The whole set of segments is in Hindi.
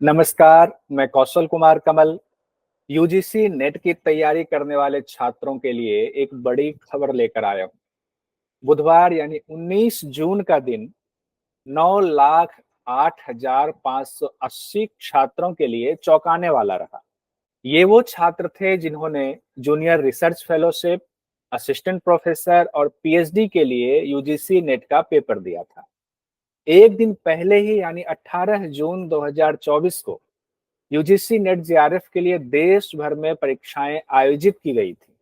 नमस्कार, मैं कौशल कुमार कमल यूजीसी नेट की तैयारी करने वाले छात्रों के लिए एक बड़ी खबर लेकर आया हूँ। बुधवार यानी 19 जून का दिन 9,08,580 छात्रों के लिए चौंकाने वाला रहा। ये वो छात्र थे जिन्होंने junior research fellowship, assistant professor और पीएचडी के लिए यूजीसी नेट का पेपर दिया था। एक दिन पहले ही यानी 18 जून 2024 को यूजीसी नेट जेआरएफ के लिए देश भर में परीक्षाएं आयोजित की गई थी।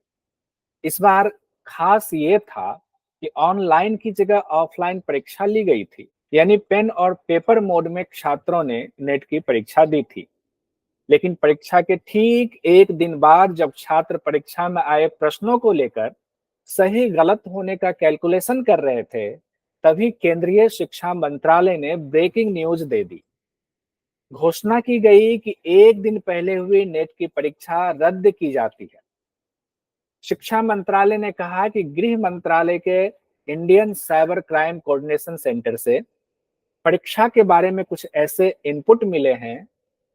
इस बार खास ये था कि ऑनलाइन की जगह ऑफलाइन परीक्षा ली गई थी, यानी पेन और पेपर मोड में छात्रों ने नेट की परीक्षा दी थी। लेकिन परीक्षा के ठीक एक दिन बाद जब छात्र परीक्षा में आए प्रश्नों को लेकर सही गलत होने का कैलकुलेशन कर रहे थे, तभी केंद्रीय शिक्षा मंत्रालय ने ब्रेकिंग न्यूज दे दी। घोषणा की गई कि एक दिन पहले हुई नेट की परीक्षा रद्द की जाती है। शिक्षा मंत्रालय ने कहा कि गृह मंत्रालय के Indian cyber crime coordination centre से परीक्षा के बारे में कुछ ऐसे इनपुट मिले हैं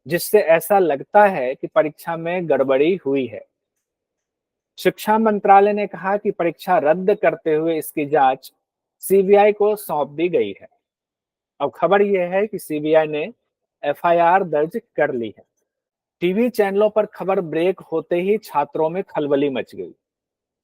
जिससे ऐसा लगता है कि परीक्षा में गड़बड़ी हुई है। शिक्षा मंत्रालय ने कहा कि परीक्षा रद्द करते हुए इसकी जांच सीबीआई को सौंप दी गई है। अब खबर यह है कि सीबीआई ने एफआईआर दर्ज कर ली है। टीवी चैनलों पर खबर ब्रेक होते ही छात्रों में खलबली मच गई।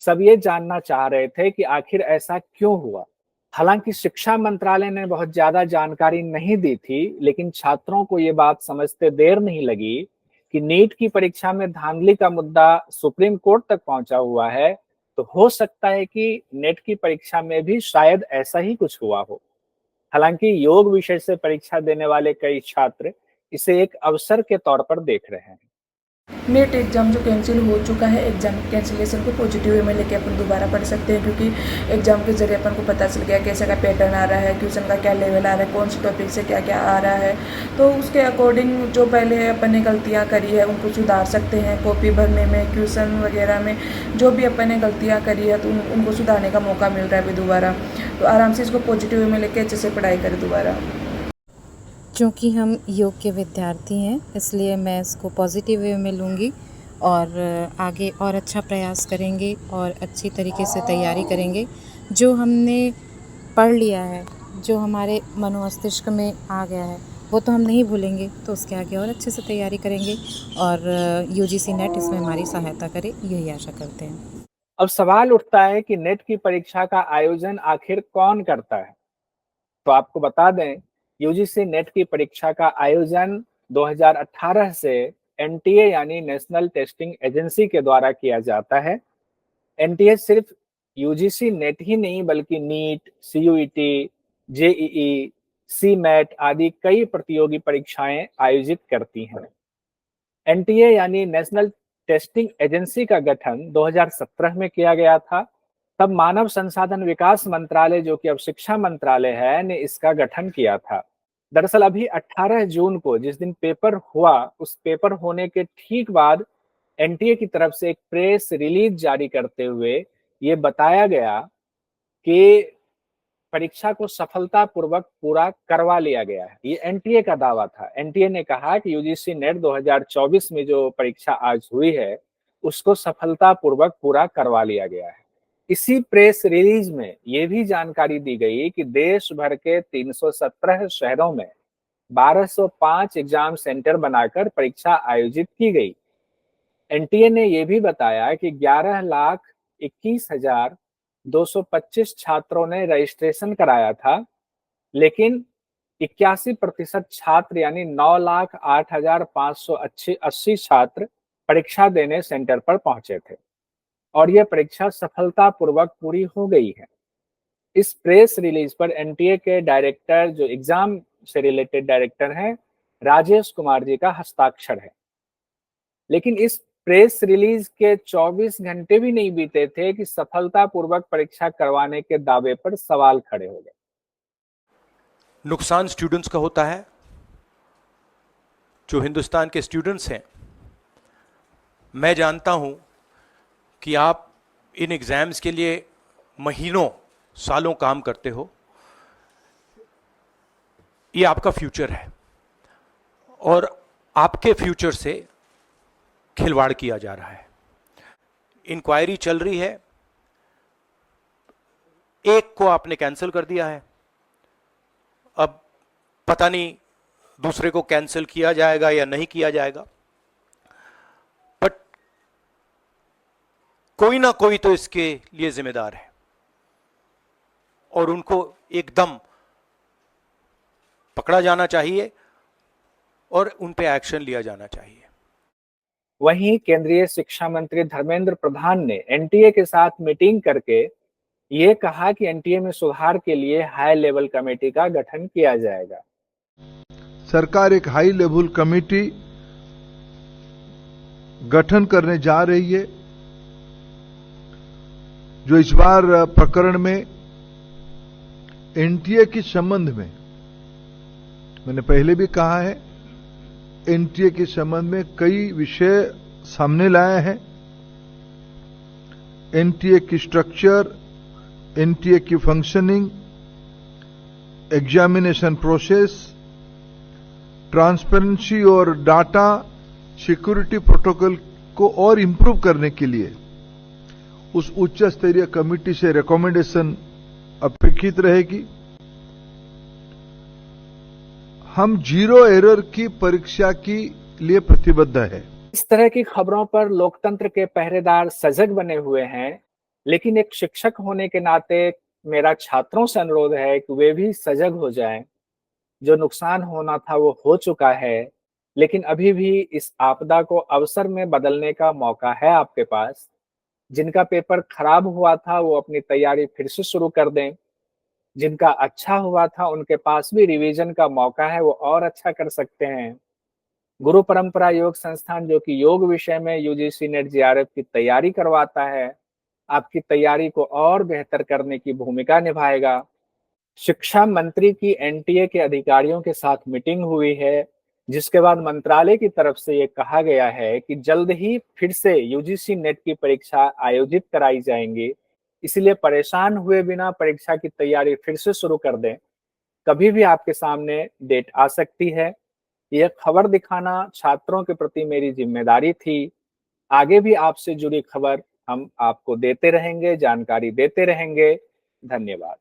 सब ये जानना चाह रहे थे कि आखिर ऐसा क्यों हुआ। हालांकि शिक्षा मंत्रालय ने बहुत ज्यादा जानकारी नहीं दी थी, लेकिन छात्रों को ये बात समझते देर नहीं लगी कि नीट की परीक्षा में धांधली का मुद्दा सुप्रीम कोर्ट तक पहुंचा हुआ है, तो हो सकता है कि नेट की परीक्षा में भी शायद ऐसा ही कुछ हुआ हो। हालांकि योग विषय से परीक्षा देने वाले कई छात्र इसे एक अवसर के तौर पर देख रहे हैं। नेट एग्ज़ाम जो कैंसिल हो चुका है, एग्ज़ाम कैंसिलेशन को पॉजिटिव वे में लेके अपन दोबारा पढ़ सकते हैं, क्योंकि एग्ज़ाम के जरिए अपन को पता चल गया कैसे का पैटर्न आ रहा है, क्वेश्चन का क्या लेवल आ रहा है, कौन से टॉपिक से क्या क्या आ रहा है। तो उसके अकॉर्डिंग जो पहले अपन ने गलतियाँ करी है उनको सुधार सकते हैं। कॉपी भरने में, क्वेश्चन वगैरह में जो भी अपन ने गलतियाँ करी है तो उनको सुधारने का मौका मिल रहा है अभी दोबारा। तो आराम से इसको पॉजिटिव वे में लेके अच्छे से पढ़ाई करें दोबारा। क्योंकि हम योग के विद्यार्थी हैं, इसलिए मैं इसको पॉजिटिव वे में लूँगी और आगे और अच्छा प्रयास करेंगे और अच्छी तरीके से तैयारी करेंगे। जो हमने पढ़ लिया है, जो हमारे मनोमस्तिष्क में आ गया है, वो तो हम नहीं भूलेंगे, तो उसके आगे और अच्छे से तैयारी करेंगे और यूजीसी नेट इसमें हमारी सहायता करे, यही आशा करते हैं। अब सवाल उठता है कि नेट की परीक्षा का आयोजन आखिर कौन करता है। तो आपको बता दें, यूजीसी नेट की परीक्षा का आयोजन 2018 से एनटीए यानी नेशनल टेस्टिंग एजेंसी के द्वारा किया जाता है। एनटीए सिर्फ यूजीसी नेट ही नहीं बल्कि नीट, सीयूईटी, जेईई, सीमैट आदि कई प्रतियोगी परीक्षाएं आयोजित करती हैं। एनटीए यानी नेशनल टेस्टिंग एजेंसी का गठन 2017 में किया गया था। तब मानव संसाधन विकास मंत्रालय, जो कि अब शिक्षा मंत्रालय है, ने इसका गठन किया था। दरअसल अभी 18 जून को जिस दिन पेपर हुआ, उस पेपर होने के ठीक बाद एनटीए की तरफ से एक प्रेस रिलीज जारी करते हुए ये बताया गया कि परीक्षा को सफलतापूर्वक पूरा करवा लिया गया है। ये एनटीए का दावा था। एनटीए ने कहा कि यूजीसी नेट 2024 में जो परीक्षा आज हुई है, उसको सफलतापूर्वक पूरा करवा लिया गया है। इसी प्रेस रिलीज में ये भी जानकारी दी गई कि देश भर के 317 शहरों में 1205 एग्जाम सेंटर बनाकर परीक्षा आयोजित की गई। एनटीए ने यह भी बताया कि 11,21,225 छात्रों ने रजिस्ट्रेशन कराया था, लेकिन 81% छात्र यानी 9,08,580 छात्र परीक्षा देने सेंटर पर पहुंचे थे और यह परीक्षा सफलतापूर्वक पूरी हो गई है। इस प्रेस रिलीज पर एनटीए के डायरेक्टर, जो एग्जाम से रिलेटेड डायरेक्टर हैं, राजेश कुमार जी का हस्ताक्षर है। लेकिन इस प्रेस रिलीज के 24 घंटे भी नहीं बीते थे कि सफलतापूर्वक परीक्षा करवाने के दावे पर सवाल खड़े हो गए। नुकसान स्टूडेंट्स का होता है। जो हिंदुस्तान के स्टूडेंट्स हैं, मैं जानता हूं कि आप इन एग्जाम्स के लिए महीनों सालों काम करते हो। ये आपका फ्यूचर है और आपके फ्यूचर से खिलवाड़ किया जा रहा है। इंक्वायरी चल रही है, एक को आपने कैंसिल कर दिया है, अब पता नहीं दूसरे को कैंसिल किया जाएगा या नहीं किया जाएगा, बट कोई ना कोई तो इसके लिए जिम्मेदार है और उनको एकदम पकड़ा जाना चाहिए और उन पे एक्शन लिया जाना चाहिए। वहीं केंद्रीय शिक्षा मंत्री धर्मेंद्र प्रधान ने एनटीए के साथ मीटिंग करके ये कहा कि एनटीए में सुधार के लिए हाई लेवल कमेटी का गठन किया जाएगा। सरकार एक हाई लेवल कमेटी गठन करने जा रही है, जो इस बार प्रकरण में एनटीए के संबंध में, मैंने पहले भी कहा है, एनटीए के संबंध में कई विषय सामने लाए हैं। एनटीए की स्ट्रक्चर, एनटीए की फंक्शनिंग, एग्जामिनेशन प्रोसेस, ट्रांसपेरेंसी और डाटा सिक्योरिटी प्रोटोकॉल को और इंप्रूव करने के लिए उस उच्च स्तरीय कमेटी से रिकमेंडेशन अपेक्षित रहेगी। हम जीरो एरर की परीक्षा के लिए प्रतिबद्ध है। इस तरह की खबरों पर लोकतंत्र के पहरेदार सजग बने हुए हैं, लेकिन एक शिक्षक होने के नाते मेरा छात्रों से अनुरोध है कि वे भी सजग हो जाएं। जो नुकसान होना था वो हो चुका है, लेकिन अभी भी इस आपदा को अवसर में बदलने का मौका है आपके पास। जिनका पेपर खराब हुआ था वो अपनी तैयारी फिर से शुरू कर दें। जिनका अच्छा हुआ था उनके पास भी रिवीजन का मौका है, वो और अच्छा कर सकते हैं। गुरु परंपरा योग संस्थान, जो कि योग विषय में यूजीसी नेट जेआरएफ की तैयारी करवाता है, आपकी तैयारी को और बेहतर करने की भूमिका निभाएगा। शिक्षा मंत्री की एनटीए के अधिकारियों के साथ मीटिंग हुई है, जिसके बाद मंत्रालय की तरफ से ये कहा गया है कि जल्द ही फिर से यूजीसी नेट की परीक्षा आयोजित कराई जाएंगी। इसलिए परेशान हुए बिना परीक्षा की तैयारी फिर से शुरू कर दें। कभी भी आपके सामने डेट आ सकती है। यह खबर दिखाना छात्रों के प्रति मेरी जिम्मेदारी थी। आगे भी आपसे जुड़ी खबर हम आपको देते रहेंगे, जानकारी देते रहेंगे। धन्यवाद।